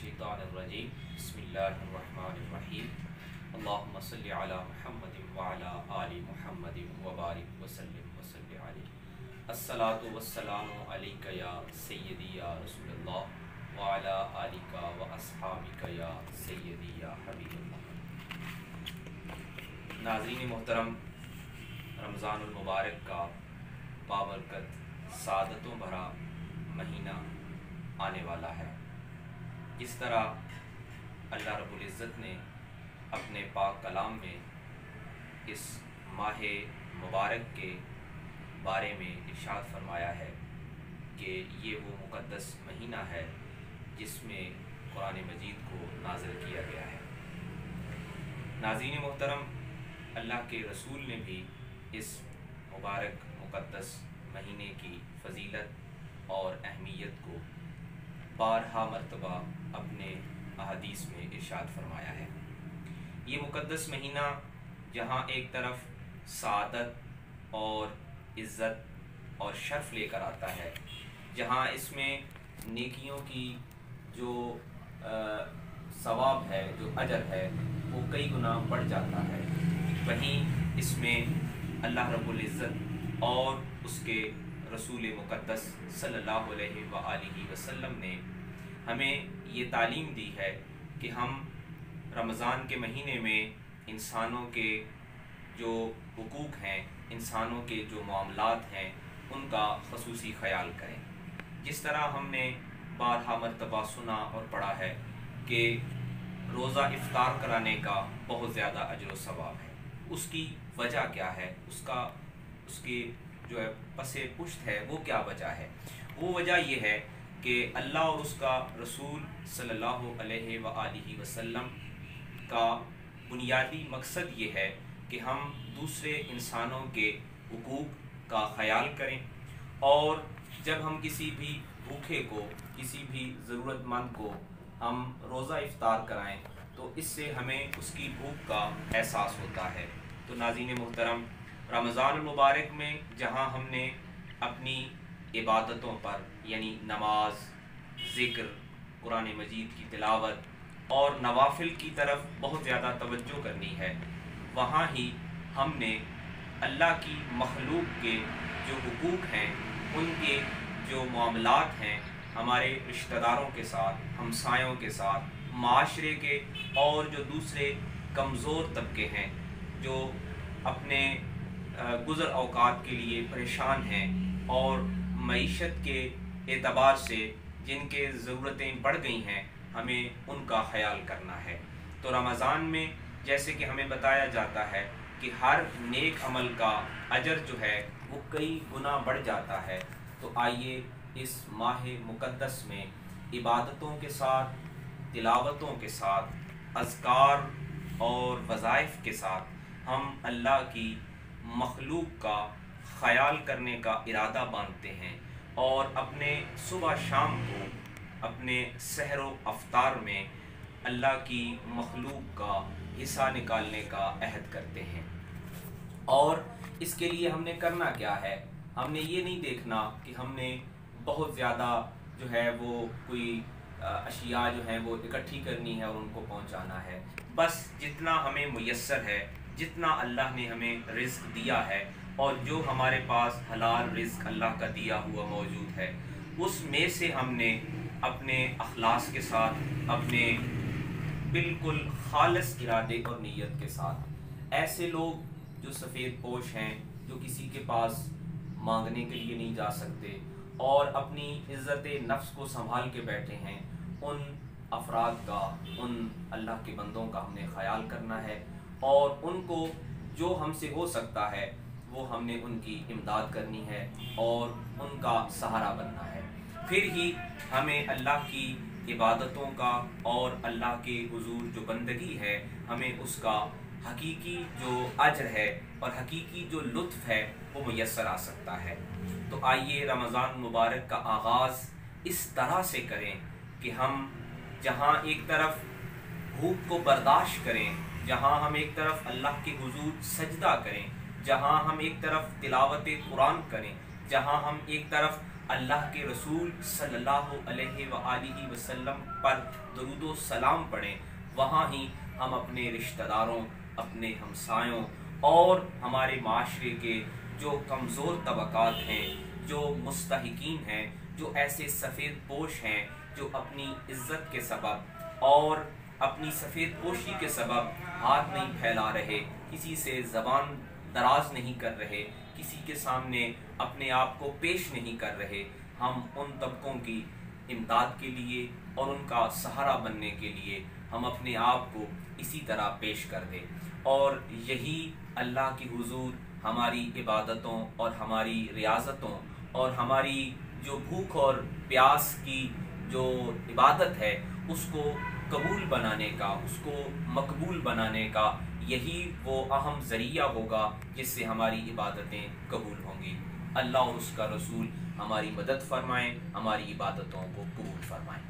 मिनश्शैतानिर्रजीम बिस्मिल्लाहिर्रहमानिर्रहीम अल्लाहुम्मा सल्लि अला मुहम्मदिन व अला आलि मुहम्मदिन व बारिक व सल्लिम व सल्लि अलैहि अस्सलातु वस्सलामु अलैका या सय्यदी या रसूलल्लाह व अला आलिका व अस्हाबिका या सय्यदी या हबीबल्लाह। नाज़रीन मोहतरम, रमज़ानुल मुबारक का बाबरकत सादतों भरा महीना आने वाला है। इस तरह अल्लाह रब्बुल इज़्ज़त ने अपने पाक कलाम में इस माह मुबारक के बारे में इरशाद फरमाया है कि ये वो मुक़द्दस महीना है जिसमें कुरान मजीद को नाज़िल किया गया है। नाज़रीन मोहतरम, अल्लाह के रसूल ने भी इस मुबारक मुक़द्दस महीने की फ़जीलत और अहमियत को बारहा मरतबा अपने अहादीस में इरशाद फरमाया है। ये मुक़द्दस महीना जहाँ एक तरफ सादत और इज़्ज़त और शर्फ़ लेकर आता है, जहाँ इसमें नेकियों की जो सवाब है, जो अजर है, वो कई गुना बढ़ जाता है, वहीं इसमें अल्लाह रब्बुल इज़्ज़त और उसके रसूल मुक़द्दस सल्लल्लाहु अलैहि वसल्लम ने हमें ये तालीम दी है कि हम रमज़ान के महीने में इंसानों के जो हुकूक हैं, इंसानों के जो मामलात हैं, उनका ख़ुसूसी ख़याल करें। जिस तरह हमने बारहा मरतबा सुना और पढ़ा है कि रोज़ा इफ्तार कराने का बहुत ज़्यादा अजर व सवाब है। उसकी वजह क्या है, उसकी जो है पसे पुश्त है, वो क्या वजह है? वो वजह ये है कि अल्लाह और उसका रसूल सल्लल्लाहु अलैहि वसल्लम का बुनियादी मकसद ये है कि हम दूसरे इंसानों के हुकूक का ख़याल करें, और जब हम किसी भी भूखे को, किसी भी ज़रूरतमंद को हम रोज़ा इफ्तार कराएं तो इससे हमें उसकी भूख का एहसास होता है। तो नाज़रीन मोहतरम, रमज़ान मुबारक में जहाँ हमने अपनी इबादतों पर यानी नमाज, ज़िक्र, कुरान मजीद की तिलावत और नवाफिल की तरफ बहुत ज़्यादा तवज्जो करनी है, वहाँ ही हमने अल्लाह की मखलूक के जो हुकूक हैं, उनके जो मामलात हैं, हमारे रिश्तेदारों के साथ, हमसायों के साथ, माशरे के और जो दूसरे कमज़ोर तबके हैं, जो अपने गुज़र औकात के लिए परेशान हैं और मईशत के एतबार से जिनके ज़रूरतें बढ़ गई हैं, हमें उनका ख़याल करना है। तो रमज़ान में जैसे कि हमें बताया जाता है कि हर नेक अमल का अजर जो है वो कई गुना बढ़ जाता है। तो आइए इस माह मुक़द्दस में इबादतों के साथ, तिलावतों के साथ, अज़कार और वज़ाइफ के साथ हम अल्लाह की मखलूक का ख़याल करने का इरादा बांधते हैं और अपने सुबह शाम को अपने सहर व अफ्तार में अल्लाह की मखलूक का हिस्सा निकालने का अहद करते हैं। और इसके लिए हमने करना क्या है? हमने ये नहीं देखना कि हमने बहुत ज़्यादा जो है वो कोई अशिया जो हैं वो इकट्ठी करनी है और उनको पहुंचाना है। बस जितना हमें मुयस्सर है, जितना अल्लाह ने हमें रिज़्क़ दिया है और जो हमारे पास हलाल रिज़्क़ अल्लाह का दिया हुआ मौजूद है, उसमें से हमने अपने अखलास के साथ, अपने बिल्कुल खालिस इरादे और नीयत के साथ, ऐसे लोग जो सफ़ेद पोश हैं, जो किसी के पास मांगने के लिए नहीं जा सकते और अपनी इज़्ज़त नफ्स को संभाल के बैठे हैं, उन अफराद का, उन अल्लाह के बंदों का हमने ख़याल करना है और उनको जो हमसे हो सकता है वो हमने उनकी इमदाद करनी है और उनका सहारा बनना है। फिर ही हमें अल्लाह की इबादतों का और अल्लाह के हुजूर जो बंदगी है, हमें उसका हकीकी जो अजर है और हकीकी जो लुत्फ़ है वो मुयस्सर आ सकता है। तो आइए रमज़ान मुबारक का आगाज़ इस तरह से करें कि हम जहाँ एक तरफ भूख को बर्दाश्त करें, जहाँ हम एक तरफ अल्लाह के हुजूर सजदा करें, जहाँ हम एक तरफ तिलावत कुरान करें, जहाँ हम एक तरफ अल्लाह के रसूल सल्लल्लाहु अलैहि वआलिहि वसल्लम पर दरूद व सलाम पढ़ें, वहाँ ही हम अपने रिश्तेदारों, अपने हमसायों और हमारे माशरे के जो कमज़ोर तबकात हैं, जो मुस्तहिकीन हैं, जो ऐसे सफ़ेद पोश हैं जो अपनी इज़्ज़त के सबब और अपनी सफ़ेद पोशी के सबब हाथ नहीं फैला रहे, किसी से ज़बान दराज नहीं कर रहे, किसी के सामने अपने आप को पेश नहीं कर रहे, हम उन तबकों की इमदाद के लिए और उनका सहारा बनने के लिए हम अपने आप को इसी तरह पेश कर दें। और यही अल्लाह की हुजूर हमारी इबादतों और हमारी रियाज़तों और हमारी जो भूख और प्यास की जो इबादत है उसको कबूल बनाने का, उसको मकबूल बनाने का यही वो अहम ज़रिया होगा जिससे हमारी इबादतें कबूल होंगी। अल्लाह और उसका रसूल हमारी मदद फरमाएं, हमारी इबादतों को कबूल फरमाएं।